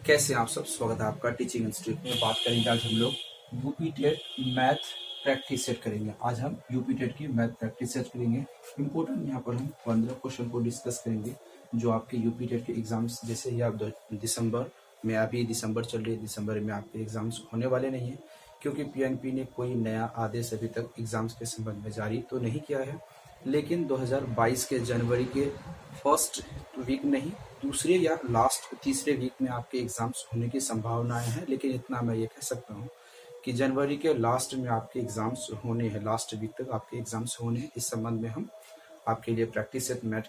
कैसे हैं आप सब। स्वागत है आपका टीचिंग इंस्टीट्यूट में। बात करेंगे आज हम लोग UP TET math practice set करेंगे। आज हम यूपी टेट की मैथ प्रैक्टिस सेट करेंगे। इम्पोर्टेंट यहाँ पर हम 15 क्वेश्चन को डिस्कस करेंगे जो आपके यूपी टेट के एग्जाम्स, जैसे ही आप दिसंबर में, अभी दिसंबर चल रही है, दिसंबर में आपके एग्जाम्स होने वाले नहीं है क्योंकि पीएनपी ने कोई नया आदेश अभी तक एग्जाम्स के संबंध में जारी तो नहीं किया है। लेकिन 2022 के जनवरी के फर्स्ट वीक नहीं, दूसरे या लास्ट तीसरे वीक में आपके एग्जाम्स होने की संभावनाएं हैं। लेकिन इतना मैं ये कह सकता हूँ कि जनवरी के लास्ट में आपके एग्जाम्स होने हैं, लास्ट वीक तक आपके एग्जाम्स होने हैं। इस संबंध में हम आपके लिए प्रैक्टिस सेट मैथ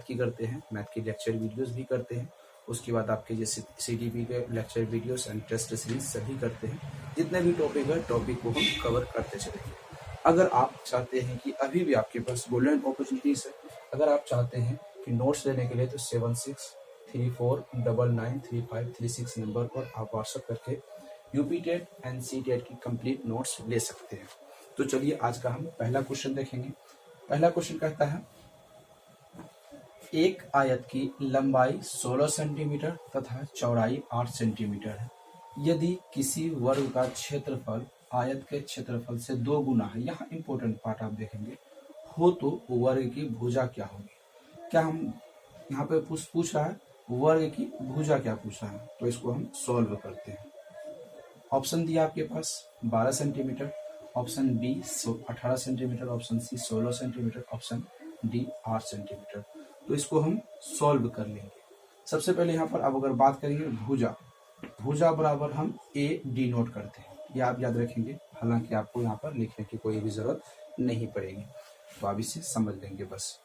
की करते हैं, मैथ की लेक्चर वीडियोस भी करते हैं। उसके बाद आपके जैसे CDP के lecture videos and test series सभी करते हैं। जितने भी टॉपिक है, टॉपिक को हम कवर करते चलेंगे। अगर आप चाहते हैं कि अभी भी आपके पास गोल्डन अपॉर्चुनिटीज है, अगर आप चाहते हैं कि नोट्स लेने के लिए, तो 7634993536 नंबर पर आप व्हाट्सएप करके UP TET and C TET की कंप्लीट नोट्स ले सकते हैं। तो चलिए आज का हम पहला क्वेश्चन देखेंगे। पहला क्वेश्चन कहता है, एक आयत की लंबाई 16 सेंटीमीटर तथा चौड़ाई 8 सेंटीमीटर है। यदि किसी वर्ग का क्षेत्रफल आयत के क्षेत्रफल से 2 गुना है, यहाँ इंपॉर्टेंट पार्ट आप देखेंगे, हो तो वर्ग की भुजा क्या होगी। क्या हम यहाँ पे पूछ रहा है वर्ग की भुजा क्या पूछा है, तो इसको हम सॉल्व करते हैं। ऑप्शन दिया आपके पास 12 centimetre, option B 18 centimetre, option C 16 centimetre, option D 8 centimetre. तो इसको हम सॉल्व कर लेंगे। सबसे पहले यहाँ पर अब अगर बात करेंगे भुजा बराबर हम ए डी नोट करते हैं, ये आप याद रखेंगे। हालांकि आपको यहाँ पर लिखने की कोई भी जरूरत नहीं पड़ेगी, तो आप इसे समझ लेंगे बस।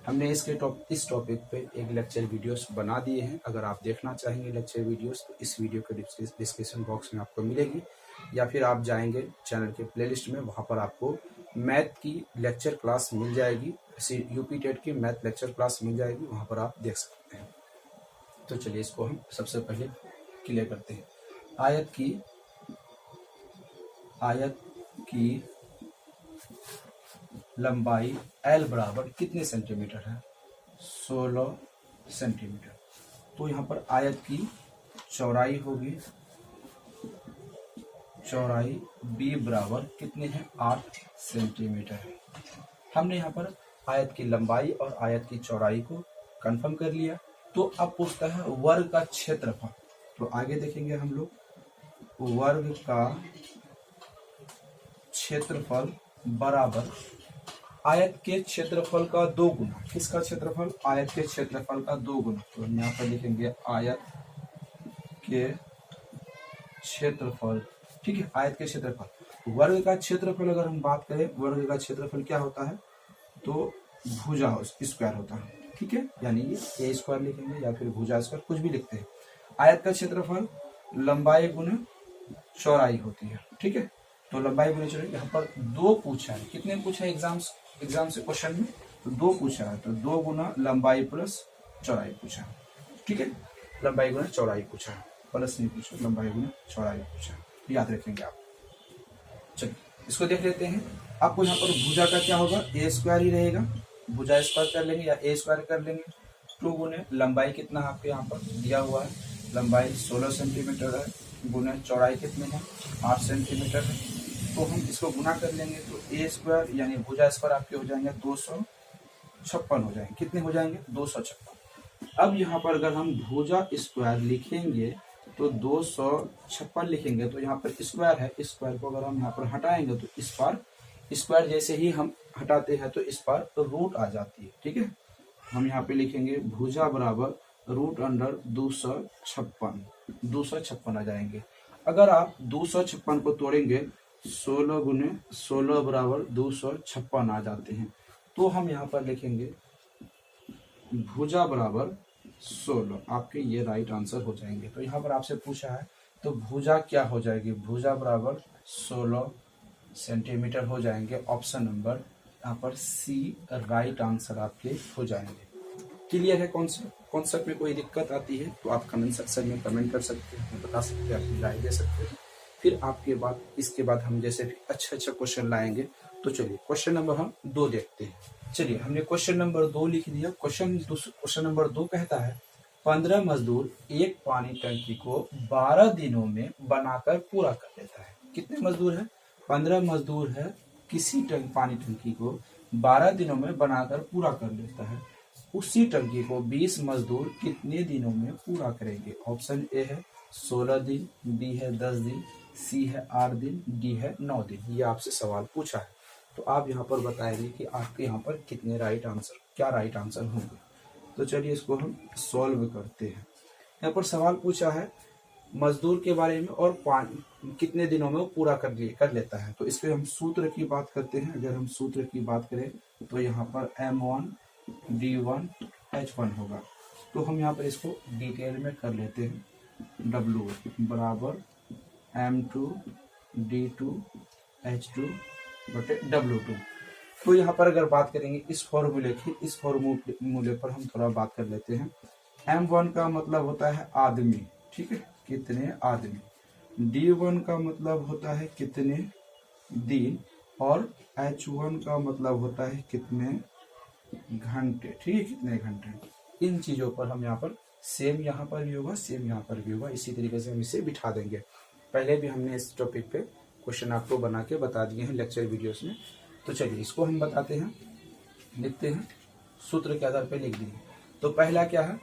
हमने इस टॉपिक पे एक लेक्चर वीडियोस बना दिए हैं। अगर आप देखना चाहेंगे लेक्चर वीडियोस तो इस वीडियो के डिस्क्रिप्शन बॉक्स में आपको मिलेगी, या फिर आप जाएंगे चैनल के प्लेलिस्ट में, वहाँ पर आपको मैथ की लेक्चर क्लास मिल जाएगी, यूपी टेट की मैथ लेक्चर क्लास मिल जाएगी, वहाँ पर आप देख सकते हैं। तो चलिए इसको हम सबसे पहले क्लियर करते हैं। आयत की लंबाई L बराबर कितने सेंटीमीटर है, 16 सेंटीमीटर। तो यहाँ पर आयत की चौड़ाई होगी, चौड़ाई B बराबर कितने है, 8 सेंटीमीटर है। हमने यहाँ पर आयत की लंबाई और आयत की चौड़ाई को कंफर्म कर लिया। तो अब पूछता है वर्ग का क्षेत्रफल। तो आगे देखेंगे हम लोग, वर्ग का क्षेत्रफल बराबर आयत के क्षेत्रफल का 2 गुना। किसका क्षेत्रफल, आयत के क्षेत्रफल का 2 गुना। तो हम यहाँ पर लिखेंगे आयत के क्षेत्रफल, ठीक है, आयत के क्षेत्रफल। वर्ग का क्षेत्रफल अगर हम बात करें, वर्ग का क्षेत्रफल क्या होता है, तो भुजा स्क्वायर होता है, ठीक है, यानी ये ए स्क्वायर लिखेंगे या फिर भुजा स्क्वायर, कुछ भी लिखते हैं। आयत का क्षेत्रफल लंबाई गुना चौड़ाई होती है, ठीक है। तो लंबाई गुना चौड़ाई, यहाँ पर 2 पूछा है। कितने पूछा है एग्जाम से क्वेश्चन में, तो 2 पूछा है, तो 2 गुना लंबाई प्लस चौड़ाई पूछा है, ठीक है। लंबाई गुना चौड़ाई पूछा है, प्लस नहीं पूछा, लंबाई गुना चौड़ाई पूछा है, तो याद रखेंगे आप। चलिए इसको देख लेते हैं। आपको यहाँ पर भुजा का क्या होगा, ए स्क्वायर ही रहेगा, भुजा स्क्वायर कर लेंगे या ए स्क्वायर कर लेंगे। 2 गुने लंबाई कितना आपके यहाँ पर दिया हुआ है, लंबाई 16 सेंटीमीटर है, गुने चौड़ाई कितने है, 8 सेंटीमीटर है। तो हम इसको गुना कर लेंगे, तो ए स्क्वायर यानी भुजा स्क्वायर आपके हो जाएंगे 256 हो जाएंगे। कितने हो जाएंगे, 256। अब यहाँ पर अगर हम भुजा स्क्वायर लिखेंगे तो 256 लिखेंगे, तो यहाँ पर स्क्वायर है, स्क्वायर को अगर हम यहाँ पर हटाएंगे तो इस पर स्क्वायर जैसे ही हम हटाते हैं तो इस पर रूट आ जाती है, ठीक है। हम यहाँ पे लिखेंगे भुजा बराबर रूट अंडर 256 आ जाएंगे। अगर आप 256 को तोड़ेंगे, 16 गुने 16 बराबर 256 आ जाते हैं। तो हम यहाँ पर लिखेंगे भुजा बराबर 16, आपके ये राइट आंसर हो जाएंगे। तो यहाँ पर आपसे पूछा है तो भुजा क्या हो जाएगी, भुजा बराबर 16 सेंटीमीटर हो जाएंगे। ऑप्शन नंबर यहाँ पर सी राइट आंसर आपके हो जाएंगे। क्लियर है कॉन्सेप्ट में कोई दिक्कत आती है तो आप कमेंट सेक्शन में कमेंट कर सकते हैं, बता सकते हैं, अपनी राय दे सकते हैं। फिर आपके बाद इसके बाद हम जैसे भी अच्छा क्वेश्चन लाएंगे। तो चलिए क्वेश्चन नंबर हम 2 देखते हैं। चलिए हमने क्वेश्चन नंबर 2 लिख दिया। क्वेश्चन नंबर 2 कहता है 15 मजदूर एक पानी टंकी को 12 दिनों में बनाकर पूरा कर लेता है। कितने मजदूर है? 15 मजदूर है, किसी पानी टंकी को 12 दिनों में बनाकर पूरा कर लेता है। उसी टंकी को 20 मजदूर कितने दिनों में पूरा करेंगे? ऑप्शन ए है 16 दिन, बी है 10 दिन, सी है 8 दिन, डी है 9 दिन। ये आपसे सवाल पूछा है, तो आप यहाँ पर बताएंगे कि आपके यहाँ पर कितने राइट आंसर, क्या राइट आंसर होंगे। तो चलिए इसको हम सॉल्व करते हैं। यहाँ पर सवाल पूछा है मजदूर के बारे में और कितने दिनों में वो पूरा कर लेता है। तो इसके हम सूत्र की बात करते हैं। अगर हम सूत्र की बात करें तो यहाँ पर M1 D1 H1 होगा। तो हम यहाँ पर इसको डिटेल में कर लेते हैं। W बराबर M2 D2 H2 बटे W2। तो यहाँ पर अगर बात करेंगे इस फॉर्मूले की, इस फॉर्मूले पर हम थोड़ा बात कर लेते हैं। M1 का मतलब होता है आदमी, ठीक है, कितने आदमी। D1 का मतलब होता है कितने दिन, और H1 का मतलब होता है कितने घंटे, ठीक है, कितने घंटे। इन चीजों पर हम यहाँ पर सेम यहाँ पर भी होगा, सेम यहाँ पर भी होगा, इसी तरीके से हम इसे बिठा देंगे। पहले भी हमने इस टॉपिक पे क्वेश्चन आपको बना के बता दिए हैं लेक्चर वीडियोस में। तो चलिए इसको हम बताते हैं, लिखते हैं, सूत्र के आधार पर लिख दिए। तो पहला क्या है,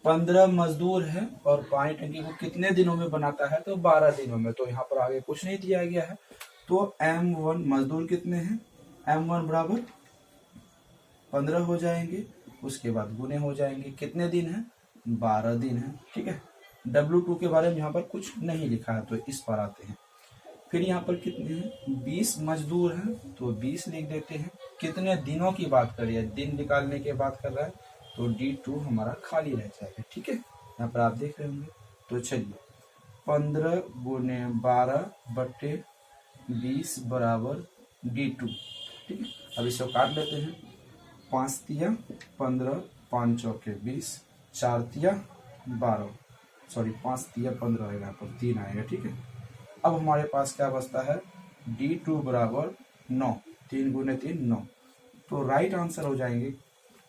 15 मजदूर है और पानी टंकी को कितने दिनों में बनाता है? तो 12 दिनों में। तो यहाँ पर आगे कुछ नहीं दिया गया है। तो M1 मजदूर कितने हैं, M1 बराबर 15 हो जाएंगे, उसके बाद गुने हो जाएंगे, कितने दिन है? 12 दिन है, ठीक है। W2 के बारे में यहाँ पर कुछ नहीं लिखा है, तो इस पर आते हैं। फिर यहाँ पर कितने हैं? 20 मजदूर हैं, तो 20 लिख देते हैं। कितने दिनों की बात कर रही है, दिन निकालने की बात कर रहा है, तो D2 हमारा खाली रह जाएगा, ठीक है। यहाँ पर आप देख रहे होंगे। तो चलिए 15 गुने 12 बटे 20 बराबर D2, ठीक है। अब इसको काट लेते हैं। 5 तिया 15, 5 चौके 20, 4 तिया 12, सॉरी 5 तिया 15 आएगा, यहाँ पर 3 आएगा, ठीक है। अब हमारे पास क्या बचता है? D2 बराबर 9, 3 गुने 3 9। तो राइट आंसर हो जाएंगे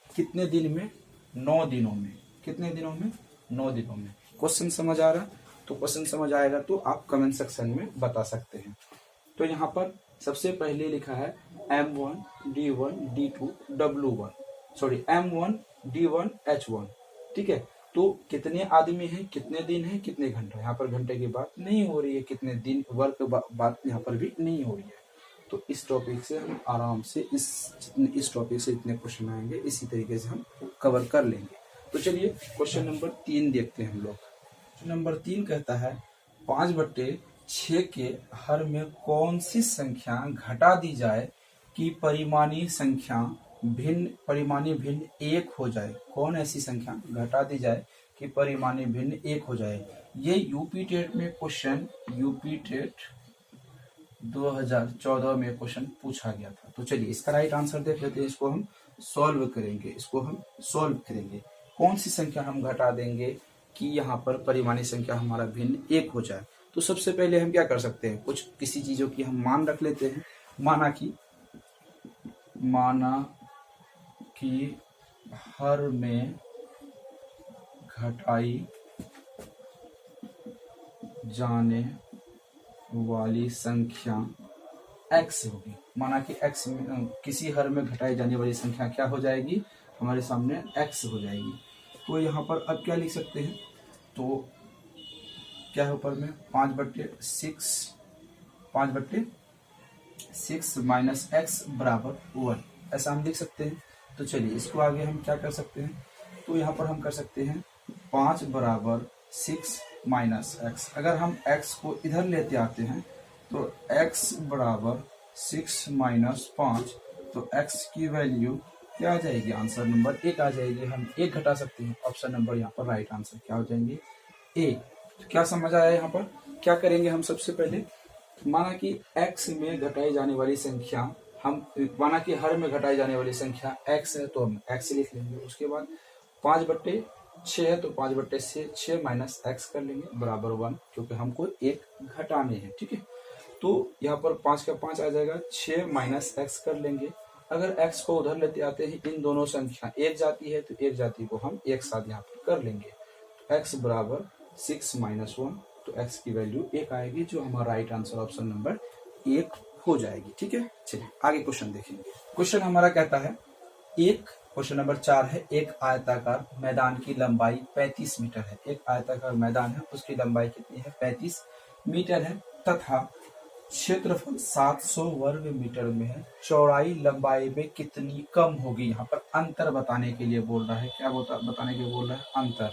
कितने दिन में? 9 दिनों में। कितने दिनों में? 9 दिनों में। क्वेश्चन समझ आ रहा है? तो क्वेश्चन समझ आएगा तो आप कमेंट सेक्शन में बता सकते हैं। तो यहाँ पर सबसे पहले लिखा है M1 D1 D2 W1, sorry M1 D1 H1, ठीक है। तो कितने आदमी हैं, कितने दिन हैं, कितने घंटे। यहाँ पर घंटे की बात नहीं हो रही है, कितने दिन वर्क बात यहाँ पर भी नहीं हो रही है। तो इस टॉपिक से हम आराम से इस टॉपिक से इतने क्वेश्चन आएंगे, इसी तरीके से हम कवर कर लेंगे। तो चलिए क्वेश्चन नंबर 3 देखते हैं हम लोग। क्वेश्चन नंबर 3 कहता है 5/6 के हर में कौन सी संख्या घटा दी जाए कि परिमाणी भिन्न 1 हो जाए। कौन ऐसी संख्या घटा दी जाए कि परिमाणी भिन्न 1 हो जाए। ये यूपी टेट में क्वेश्चन, यूपी टेट 2014 में क्वेश्चन पूछा गया था। तो चलिए इसका राइट आंसर देख लेते हैं। इसको हम सॉल्व करेंगे। कौन सी संख्या हम घटा देंगे कि यहाँ पर परिमाणी संख्या हमारा भिन्न 1 हो जाए। तो सबसे पहले हम क्या कर सकते हैं, किसी चीजों की हम मान रख लेते हैं। माना कि हर में घटाई जाने वाली संख्या x होगी। माना कि x में किसी हर में घटाई जाने वाली संख्या क्या हो जाएगी, हमारे सामने x हो जाएगी। तो यहाँ पर अब क्या लिख सकते हैं, तो क्या है ऊपर में 5/6 माइनस x बराबर 1, ऐसा हम लिख सकते हैं। तो चलिए इसको आगे हम क्या कर सकते हैं, तो यहाँ पर हम कर सकते हैं 5 बराबर 6 माइनस x। अगर हम x को इधर लेते आते हैं तो x बराबर 6 माइनस 5, तो x की वैल्यू क्या आ जाएगी, आंसर नंबर 1 आ जाएगी। हम 1 घटा सकते हैं, ऑप्शन नंबर यहाँ पर राइट आंसर क्या हो जाएंगे, A। तो क्या समझ आया, यहाँ पर क्या करेंगे हम सबसे पहले, माना कि x में घटाई जाने वाली संख्या माना कि हर में घटाई जाने वाली संख्या x है, तो हम x लिख लेंगे। उसके बाद 5/6 है, तो 5/6 माइनस x कर लेंगे बराबर 1, क्योंकि हमको 1 घटाने हैं, ठीक है। तो यहाँ पर 5 का 5 आ जाएगा, 6 माइनस x कर लेंगे। अगर x को उधर लेते आते हैं, इन दोनों संख्या एक जाती है, तो एक जाति को हम एक साथ यहाँ पर कर लेंगे। x बराबर 6 माइनस 1, तो x की वैल्यू 1 आएगी, जो हमारा राइट आंसर ऑप्शन नंबर 1 हो जाएगी। ठीक है, चलिए आगे क्वेश्चन देखेंगे। क्वेश्चन हमारा कहता है क्वेश्चन नंबर 4 है, एक आयताकार मैदान की लंबाई 35 मीटर है। एक आयताकार मैदान है, उसकी लंबाई कितनी है? 35 मीटर है, तथा क्षेत्रफल 700 वर्ग मीटर में है। चौड़ाई लंबाई में कितनी कम होगी? यहाँ पर अंतर बताने के लिए बोल रहा है। क्या बताने के लिए बोल रहा है? अंतर।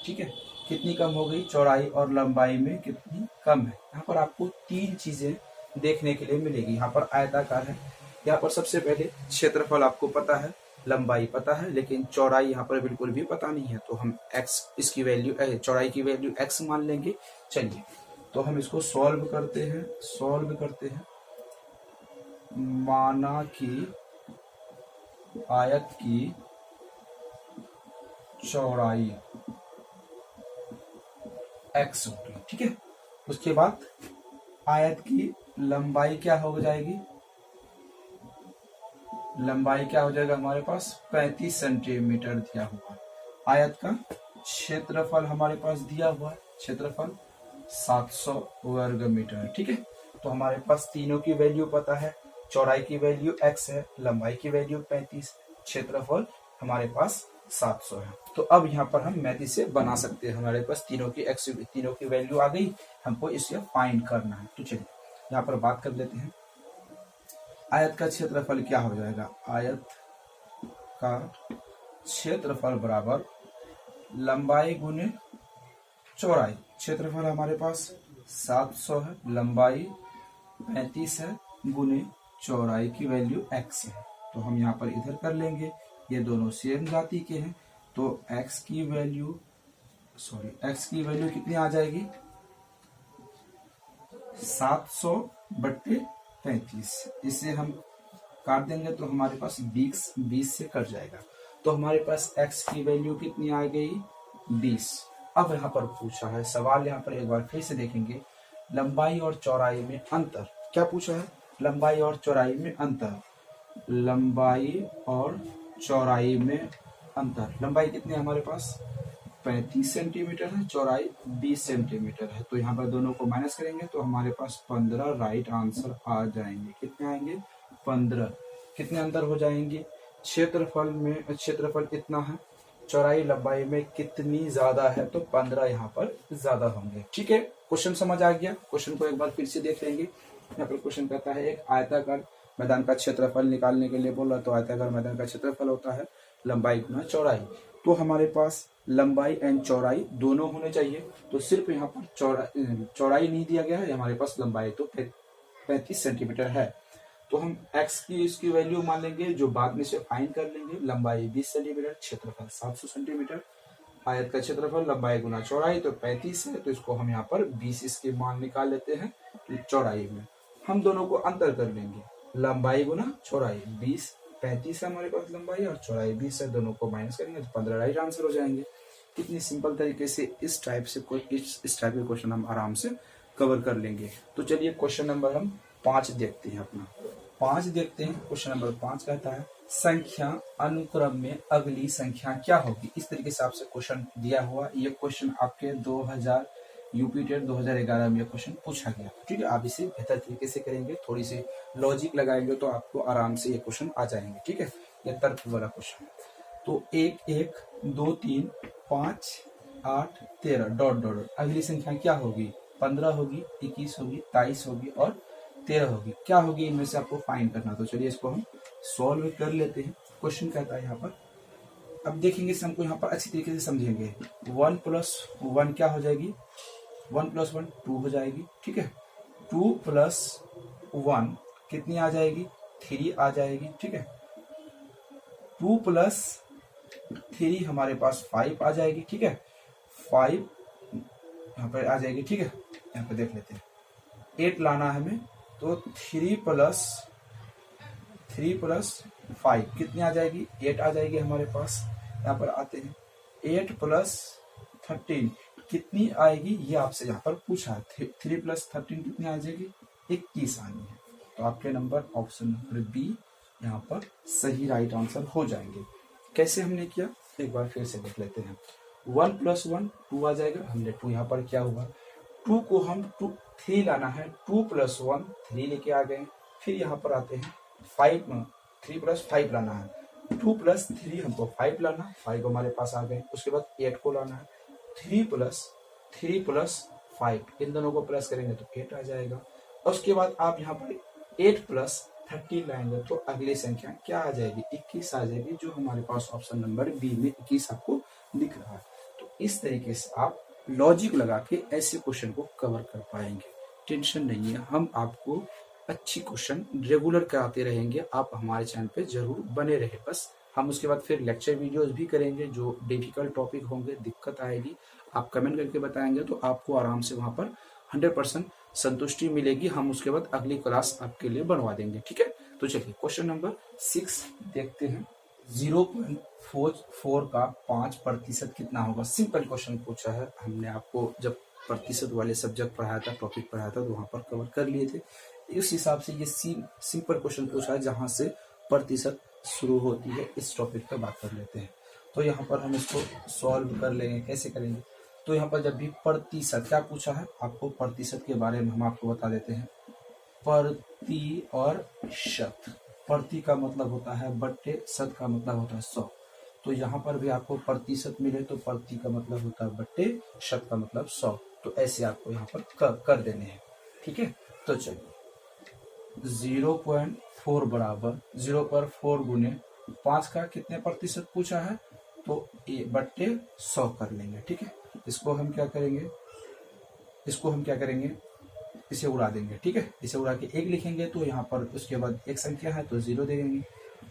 ठीक है, कितनी कम हो गई? चौड़ाई और लंबाई में कितनी कम है। यहाँ पर आपको 3 चीजें देखने के लिए मिलेगी। यहाँ पर आयताकार है, यहाँ पर सबसे पहले क्षेत्रफल आपको पता है, लंबाई पता है, लेकिन चौड़ाई यहाँ पर बिल्कुल भी पता नहीं है, तो हम x इसकी वैल्यू चौड़ाई की वैल्यू x मान लेंगे। चलिए, तो हम इसको सॉल्व करते हैं। माना कि आयत की चौड़ाई x होगी। ठीक है, उसके बाद आयत की लंबाई क्या हो जाएगी? लंबाई क्या हो जाएगा हमारे पास? 35 सेंटीमीटर दिया हुआ। आयत का क्षेत्रफल हमारे पास दिया हुआ है, क्षेत्रफल 700 वर्ग मीटर। ठीक है, तो हमारे पास तीनों की वैल्यू पता है। चौड़ाई की वैल्यू x है, लंबाई की वैल्यू 35, क्षेत्रफल हमारे पास 700 है। तो अब यहाँ पर हम मैथ से बना सकते हैं। हमारे पास तीनों की वैल्यू आ गई, हमको इसे फाइंड करना है। तो चलिए यहाँ पर बात कर लेते हैं। आयत का क्षेत्रफल क्या हो जाएगा? आयत का क्षेत्रफल बराबर लंबाई गुने चौड़ाई। क्षेत्रफल हमारे पास 700 है, लंबाई 35 है, गुने चौड़ाई की वैल्यू x है। तो हम यहाँ पर इधर कर लेंगे, ये दोनों सेम जाति के हैं, तो x की वैल्यू कितनी आ जाएगी? 700 बट्टे 35। इसे हम काट देंगे तो हमारे पास 20 से कट जाएगा। तो हमारे पास x की वैल्यू कितनी आ गई? 20। अब यहाँ पर पूछा है सवाल, यहाँ पर एक बार फिर से देखेंगे। लंबाई और चौड़ाई में अंतर। क्या पूछा है? लंबाई और चौड़ाई में अंतर। लंबाई और चौड़ाई में अंतर। लंबाई कितनी है हमारे पास? 35 सेंटीमीटर है, चौड़ाई 20 सेंटीमीटर है। तो यहाँ पर दोनों को माइनस करेंगे तो हमारे पास 15 राइट आंसर आ जाएंगे। कितने आएंगे? 15। कितने अंतर हो जाएंगे? क्षेत्रफल कितना है, चौड़ाई लंबाई में कितनी ज्यादा है, तो 15 यहाँ पर ज्यादा होंगे। ठीक है, क्वेश्चन समझ आ गया। क्वेश्चन को एक बार फिर से देख लेंगे। यहाँ पर क्वेश्चन कहता है एक आयताकार मैदान का क्षेत्रफल निकालने के लिए बोला। तो आयताकार मैदान का क्षेत्रफल होता है लंबाई गुना चौड़ाई। तो हमारे पास लंबाई एंड चौड़ाई दोनों होने चाहिए, तो सिर्फ यहाँ पर चौड़ाई नहीं दिया गया है, हमारे पास लंबाई तो 35 सेंटीमीटर है। तो हम x की इसकी वैल्यू मान लेंगे, जो बाद में से फाइंड कर लेंगे। लंबाई 20 सेंटीमीटर, क्षेत्रफल 700 सेंटीमीटर। आयत का क्षेत्रफल लंबाई गुना चौड़ाई तो 35 है, तो इसको हम यहाँ पर 20 इसके मान निकाल लेते हैं। चौड़ाई में हम दोनों को अंतर कर लेंगे, लंबाई गुना चौड़ाई। 35 है हमारे पास लंबाई और चौड़ाई 20 है, दोनों को माइनस करेंगे तो 15 राइट आंसर हो जाएंगे। कितनी सिंपल तरीके से इस टाइप के क्वेश्चन हम आराम से कवर कर लेंगे। तो चलिए क्वेश्चन नंबर हम 5 देखते हैं। अपना 5 देखते हैं। क्वेश्चन नंबर 5 कहता है संख्या अनुक्रम में अगली संख्या क्या होगी। इस तरीके से आपसे क्वेश्चन दिया हुआ। ये क्वेश्चन आपके 2000 यूपी टेट 2011 में क्वेश्चन पूछा गया। ठीक है, आप इसे बेहतर तरीके से करेंगे, थोड़ी सी लॉजिक लगाएंगे तो आपको आराम से ये क्वेश्चन आ जाएंगे। ठीक है, ये तर्क वाला क्वेश्चन। तो 1 1 2 3 5 8 13 डॉट डॉट। अगली संख्या क्या होगी? 15 होगी, 21 होगी, 23 होगी और 13 होगी। क्या होगी इनमें से आपको फाइंड करना। तो चलिए इसको हम सॉल्व कर लेते हैं। क्वेश्चन कहता है यहाँ पर, अब देखेंगे इसे हमको यहाँ पर अच्छी तरीके से समझेंगे। 1 + 1 क्या हो जाएगी? 1 + 1 2 हो जाएगी। ठीक है, 2 + 1 कितनी आ जाएगी? 3 आ जाएगी। ठीक है, 2 + 3 हमारे पास 5 आ जाएगी। ठीक है, 5 यहाँ पर आ जाएगी। ठीक है, यहाँ पर देख लेते हैं। 8 लाना है हमें, तो 3 + 5 कितनी आ जाएगी? 8 आ जाएगी हमारे पास। यहाँ पर आते हैं 8 + 13 कितनी आएगी, ये आपसे यहाँ पर पूछा है। 3 + 13 कितनी आ जाएगी? 21 आनी है। तो आपके नंबर ऑप्शन नंबर बी यहाँ पर सही राइट आंसर हो जाएंगे। कैसे हमने किया एक बार फिर से देख लेते हैं। 1 + 1 2 आ जाएगा, हमने 2 यहाँ पर क्या हुआ, 2 को हम 3 लाना है, 2 + 1 3 लेके आ गए। फिर यहाँ पर आते हैं 5 में 3 + 5 लाना है, 2 + 3 हमको 5 लाना है, 5 हमारे पास आ गए। उसके बाद 8 को लाना है, 3 + 5 इन दोनों को प्लस करेंगे तो 8 आ जाएगा। और उसके बाद आप यहाँ पर 8 + 13 लाएंगे तो अगली संख्या क्या आ जाएगी, 21 आ जाएगी, जो हमारे पास ऑप्शन नंबर बी में 21 आपको दिख रहा है। तो इस तरीके से आप लॉजिक लगा के ऐसे क्वेश्चन को कवर कर पाएंगे। टेंशन नहीं है, हम आपको अच्छी क्वेश्चन रेगुलर कराते रहेंगे, आप हमारे चैनल पे जरूर बने रहे। बस हम उसके बाद फिर लेक्चर वीडियोस भी करेंगे, जो डिफिकल्ट टॉपिक होंगे, दिक्कत आएगी, आप कमेंट करके बताएंगे तो आपको आराम से वहां पर 100% संतुष्टि मिलेगी। हम उसके बाद अगली क्लास आपके लिए बनवा देंगे, ठीक है। तो चलिए क्वेश्चन नंबर 6 देखते हैं। 0.44 का 5% कितना होगा। सिंपल क्वेश्चन पूछा है, हमने आपको जब प्रतिशत वाले सब्जेक्ट पढ़ाया था, टॉपिक पढ़ाया था, तो वहां पर कवर कर लिए थे। इस हिसाब से ये सिंपल क्वेश्चन पूछा है, जहां से प्रतिशत शुरू होती है, इस टॉपिक पर बात कर लेते हैं। तो यहाँ पर हम इसको सॉल्व कर लेंगे। कैसे करेंगे, तो यहाँ पर जब भी प्रतिशत क्या पूछा है, आपको प्रतिशत के बारे में हम आपको बता देते हैं। प्रति और शत, प्रति का मतलब होता है बट्टे, शत का मतलब होता है 100। तो यहाँ पर भी आपको प्रतिशत मिले तो प्रति का मतलब होता है बट्टे, शत का मतलब 100। तो ऐसे आपको यहाँ पर कर देने हैं, ठीक है। तो चलिए 0.4 बराबर 0/4 गुने 5 का कितने प्रतिशत पूछा है, तो ये बट्टे 100 कर लेंगे, ठीक है। इसको हम क्या करेंगे, इसे उड़ा देंगे, ठीक है। इसे उड़ा के 1 लिखेंगे तो यहाँ पर उसके बाद एक संख्या है तो 0 दे देंगे।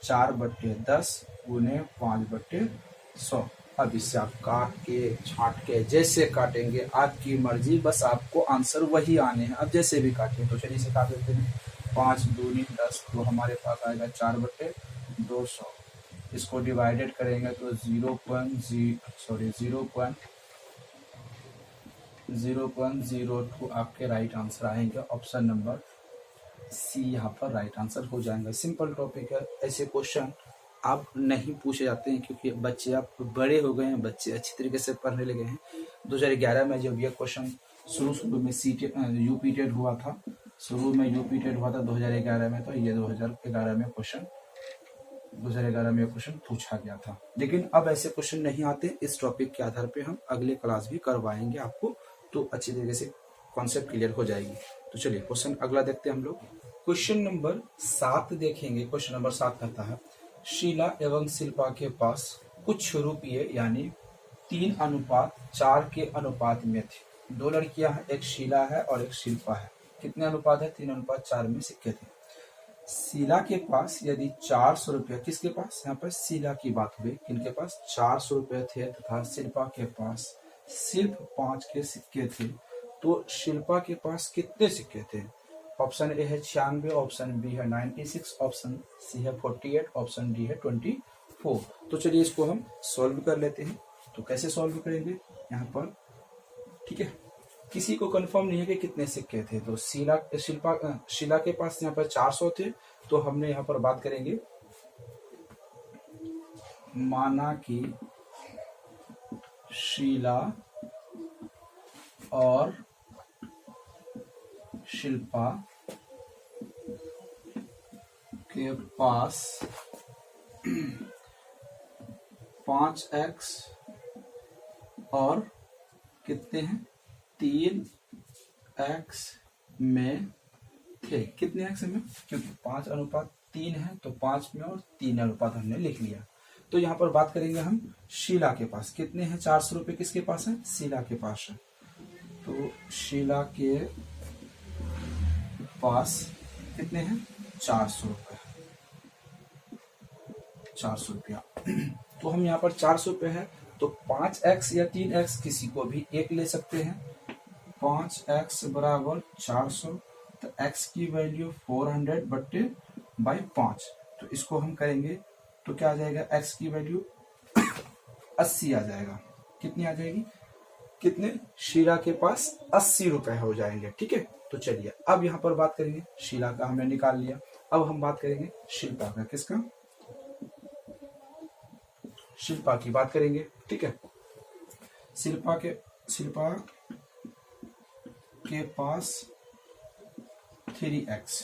4/10 गुने 5/100। अब इससे आप काट के छाट के जैसे काटेंगे आपकी मर्जी, बस आपको आंसर वही आने हैं। अब जैसे भी काटें, तो चलिए इसे काट देते हैं। 5 दूनी 10, तो हमारे पास आएगा 4/200। इसको डिवाइडेड करेंगे तो 0.02 आपके राइट आंसर आएंगे। ऑप्शन नंबर सी यहाँ पर राइट आंसर हो जाएगा। सिंपल टॉपिक है, ऐसे क्वेश्चन आप नहीं पूछे जाते हैं, क्योंकि बच्चे आप बड़े हो गए हैं, बच्चे अच्छी तरीके से पढ़ने लगे हैं। 2011 में जब यह क्वेश्चन शुरू में यूपी टेट हुआ था, 2011 में, तो ये 2011 में क्वेश्चन पूछा गया था। लेकिन अब ऐसे क्वेश्चन नहीं आते। इस टॉपिक के आधार पे हम अगले क्लास भी करवाएंगे आपको, तो अच्छी तरीके से कॉन्सेप्ट क्लियर हो जाएगी। तो चलिए क्वेश्चन अगला देखते हैं हम लोग। क्वेश्चन नंबर 7 देखेंगे। क्वेश्चन नंबर 7 कहता है, शीला एवं शिल्पा के पास कुछ रुपये यानी 3:4 के अनुपात में थे। 2 लड़कियां हैं, एक शीला है और एक शिल्पा है। कितने अनुपात है, 3:4 में सिक्के थे। शीला के पास यदि 400 रुपये, किसके पास, यहाँ पर शीला की बात हुई, किनके पास 400 रुपये थे, तथा शिल्पा के पास सिर्फ 5 के सिक्के थे, तो शिल्पा के पास कितने सिक्के थे। ऑप्शन ए है 96, ऑप्शन बी है 96, ऑप्शन सी है 48, ऑप्शन डी है 24। तो चलिए इसको हम सॉल्व कर लेते हैं। तो कैसे सॉल्व करेंगे यहाँ पर, ठीक है। किसी को कंफर्म नहीं है कि कितने सिक्के थे। तो शीला के पास यहाँ पर 400 थे, तो हमने यहाँ पर बात करेंगे, माना कि शीला और शिल्पा के पास 5x और कितने हैं, 3x में थे। कितने x में, क्योंकि 5:3 है, तो 5 में और 3 अनुपात हमने लिख लिया। तो यहाँ पर बात करेंगे हम शीला के पास कितने हैं, 400 रुपये किसके पास है, शीला के पास है। तो शीला के पास कितने हैं, 400 रुपये, 400 रुपया। तो हम यहाँ पर 400 रुपये है, तो 5x या 3x किसी को भी एक ले सकते हैं। 5x बराबर 400, तो x की वैल्यू 400/5। तो इसको हम करेंगे तो क्या आ जाएगा, x की वैल्यू 80 आ जाएगा। कितनी आ जाएगी, कितने, शीला के पास 80 रुपए हो जाएंगे, ठीक है। तो चलिए अब यहाँ पर बात करेंगे, शीला का हमने निकाल लिया। अब हम बात करेंगे शिल्पा का, किसका, शिल्पा की बात करेंगे, ठीक है। शिल्पा के पास 3x,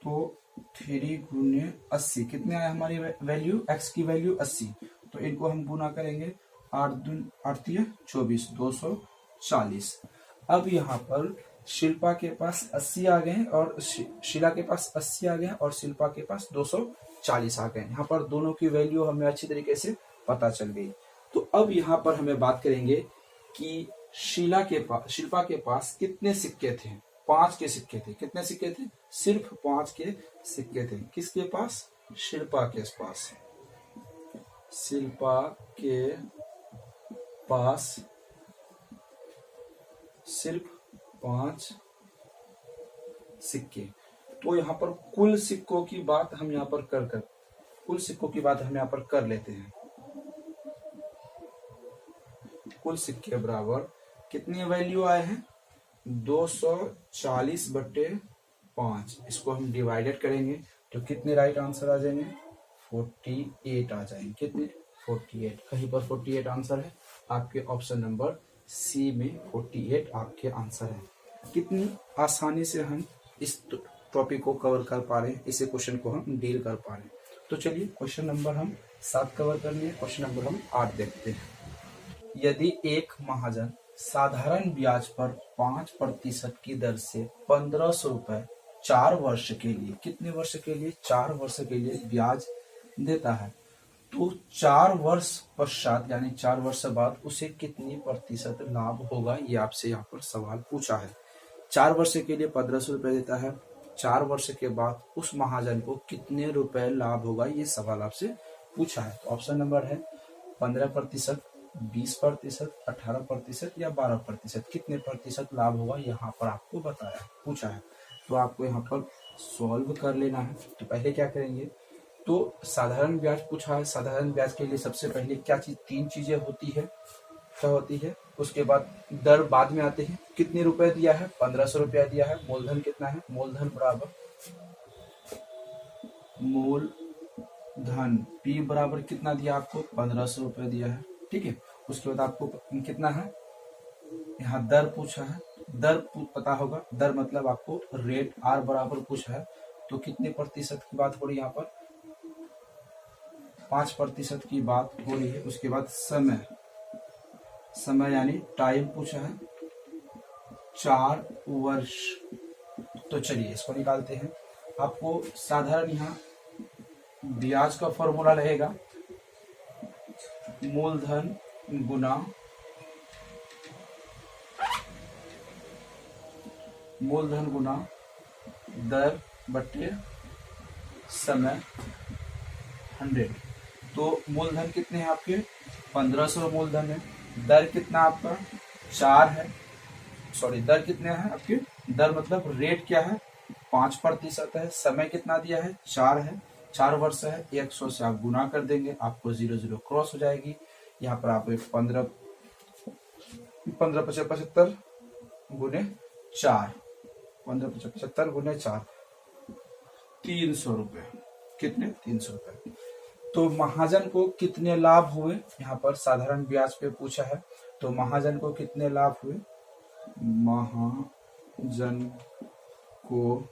तो 3 गुने 80 कितने आए हमारी वैल्यू, x की वैल्यू 80। तो इनको हम गुना करेंगे 8 दून 8 24, 240। अब यहाँ पर शिल्पा के पास 80 आ गए और शीला के पास 80 आ गए और शिल्पा के पास 240 आ गए। यहाँ पर दोनों की वैल्यू हमें अच्छी तरीके से पता चल गई। तो अब यहाँ पर हमें बात करेंगे कि शिल्पा के पास कितने सिक्के थे। 5 के सिक्के थे। कितने सिक्के थे? सिर्फ 5 के सिक्के थे। किसके पास? शिल्पा के पास। शिल्पा के पास सिर्फ 5 सिक्के। तो यहाँ पर कुल सिक्कों की बात हम यहाँ पर कर लेते हैं। कुल सिक्के बराबर कितनी वैल्यू आए हैं? 240/5। इसको हम डिवाइडेड करेंगे तो कितने राइट आंसर आ जाएंगे? 48 आ जाएंगे। कितने? 48। कहीं पर 48 आंसर है आपके ऑप्शन नंबर सी में 48 आपके आंसर है। कितनी आसानी से हम इस टॉपिक को कवर कर पा रहे हैं, इसे क्वेश्चन को हम डील कर पा रहे हैं। तो चलिए क्वेश्चन नंबर हम 7 कवर कर लिए। क्वेश्चन नंबर हम 8 देखते हैं। यदि एक महाजन साधारण ब्याज पर 5% की दर से 1500 रुपए 4 वर्ष के लिए, कितने वर्ष के लिए? 4 वर्ष के लिए ब्याज देता है, तो 4 वर्ष पश्चात यानी 4 वर्ष बाद उसे कितनी प्रतिशत लाभ होगा? ये आपसे यहाँ पर सवाल पूछा है। 4 वर्ष के लिए 1500 रुपए देता है, 4 वर्ष के बाद उस महाजन को कितने रुपए लाभ होगा? ये सवाल आपसे पूछा है। तो ऑप्शन नंबर है 15%, 20%, 18% या 12%। कितने प्रतिशत लाभ होगा यहाँ पर आपको बताया पूछा है। तो आपको यहाँ पर सॉल्व कर लेना है। तो पहले क्या करेंगे? तो साधारण ब्याज पूछा है। साधारण ब्याज के लिए सबसे पहले क्या चीज, 3 चीजें होती है। क्या होती है? उसके बाद दर बाद में आते हैं। कितने रुपए दिया है? 1500 रुपया दिया है। मूलधन कितना है? मूलधन बराबर मूलधन P बराबर कितना दिया आपको? 1500 रुपया दिया है। ठीक है। उसके बाद आपको कितना है? यहाँ दर पूछा है। दर पता होगा। दर मतलब आपको रेट R बराबर पूछा है। तो कितने प्रतिशत की बात हो रही है यहाँ पर? 5% की बात हो रही है। उसके बाद समय यानी टाइम पूछा है, 4 वर्ष। तो चलिए इसको निकालते हैं। आपको साधारण यहाँ ब्याज का फॉर्मूला रहेगा मूलधन गुना दर बटे समय 100। तो मूलधन कितने हैं आपके? 1500 मूलधन है। दर कितना आपका? 4 है। सॉरी, दर कितने हैं आपके? दर मतलब रेट क्या है? 5% है। समय कितना दिया है? 4 है। 4 वर्ष है। 100 से आप गुना कर देंगे, आपको 0 क्रॉस हो जाएगी। यहाँ पर आप 15 75 गुने 4, 1575 गुने 4, 300 रुपए। कितने? 300 रुपए। तो महाजन को कितने लाभ हुए? यहाँ पर साधारण ब्याज पे पूछा है। तो महाजन को कितने लाभ हुए? महाजन को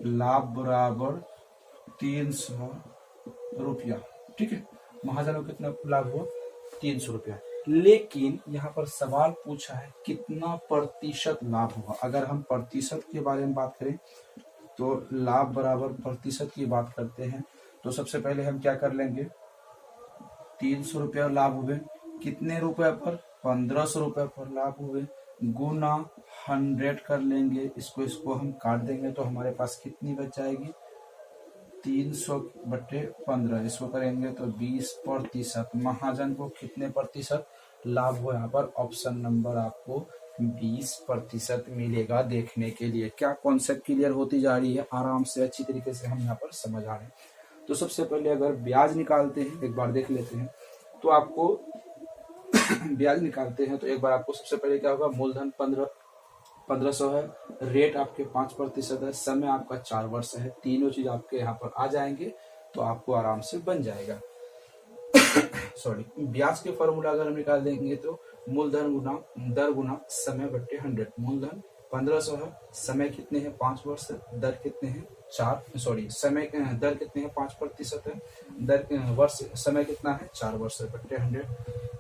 लाभ बराबर 300 रुपया। ठीक है। महाजन को कितना लाभ हुआ? 300 रुपया। लेकिन यहाँ पर सवाल पूछा है कितना प्रतिशत लाभ होगा। अगर हम प्रतिशत के बारे में बात करें तो लाभ बराबर प्रतिशत की बात करते हैं। तो सबसे पहले हम क्या कर लेंगे? 300 रुपया लाभ हुए। कितने रुपए पर? 1500 रुपए पर लाभ हुए। गुना 100 कर लेंगे। इसको हम काट देंगे तो हमारे पास कितनी बच जाएगी? 300/15। इसको करेंगे तो 20%। महाजन को कितने प्रतिशत लाभ हुआ? यहाँ पर ऑप्शन नंबर आपको 20% मिलेगा। देखने के लिए क्या कॉन्सेप्ट क्लियर होती जा रही है? आराम से अच्छी तरीके से हम यहाँ पर समझ आ रहे हैं। तो सबसे पहले अगर ब्याज निकालते हैं, एक बार देख लेते हैं। तो आपको ब्याज निकालते हैं तो एक बार आपको सबसे पहले क्या होगा? मूलधन 1500 है। रेट आपके 5% है। समय आपका 4 वर्ष है। तीनों चीज आपके यहाँ पर आ जाएंगे तो आपको आराम से बन जाएगा। ब्याज के फॉर्मूला अगर हम निकाल देंगे तो मूलधन गुना दर गुना समय बट्टे 100। मूलधन 1500 है, समय कितने हैं 5 वर्ष है, दर कितने हैं समय दर कितने हैं 5% है, दर वर्ष समय कितना है 4 वर्ष है, बट्टे 100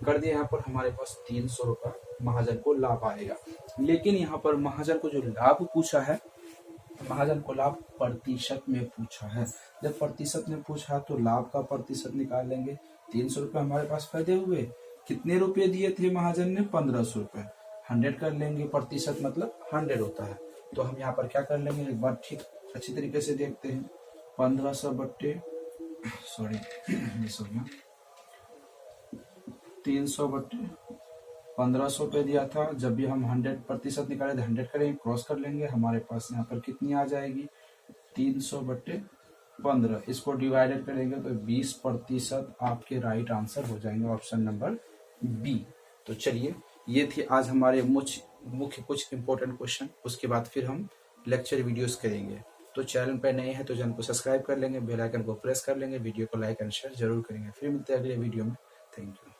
कर दिए। यहाँ पर हमारे पास 300 रुपये महाजन को लाभ आएगा। लेकिन यहाँ पर महाजन को जो लाभ पूछा है, महाजन को लाभ प्रतिशत में पूछा है। जब प्रतिशत में पूछा है तो लाभ का प्रतिशत निकाल लेंगे। 300 रुपये हमारे पास फायदे हुए, कितने रुपए दिए थे महाजन ने 1500 रुपये, 100 कर लेंगे, प्रतिशत मतलब 100 होता है। तो हम यहाँ पर क्या कर लेंगे, एक बार ठीक अच्छी तरीके से देखते हैं। 1500 बट्टे 300 बट्टे 1500 पे दिया था। जब भी हम 100% निकाले तो 100 करेंगे, क्रॉस कर लेंगे, हमारे पास यहाँ पर कितनी आ जाएगी 300 बट्टे 15। इसको डिवाइडेड करेंगे तो 20% आपके राइट आंसर हो जाएंगे, ऑप्शन नंबर बी। तो चलिए, ये थी आज हमारे मुख्य कुछ इंपॉर्टेंट क्वेश्चन। उसके बाद फिर हम लेक्चर वीडियोस करेंगे। तो चैनल पर नए हैं तो चैनल को सब्सक्राइब कर लेंगे, बेल आइकन को प्रेस कर लेंगे, वीडियो को लाइक एंड शेयर जरूर करेंगे। फिर मिलते हैं अगले वीडियो में। Thank you.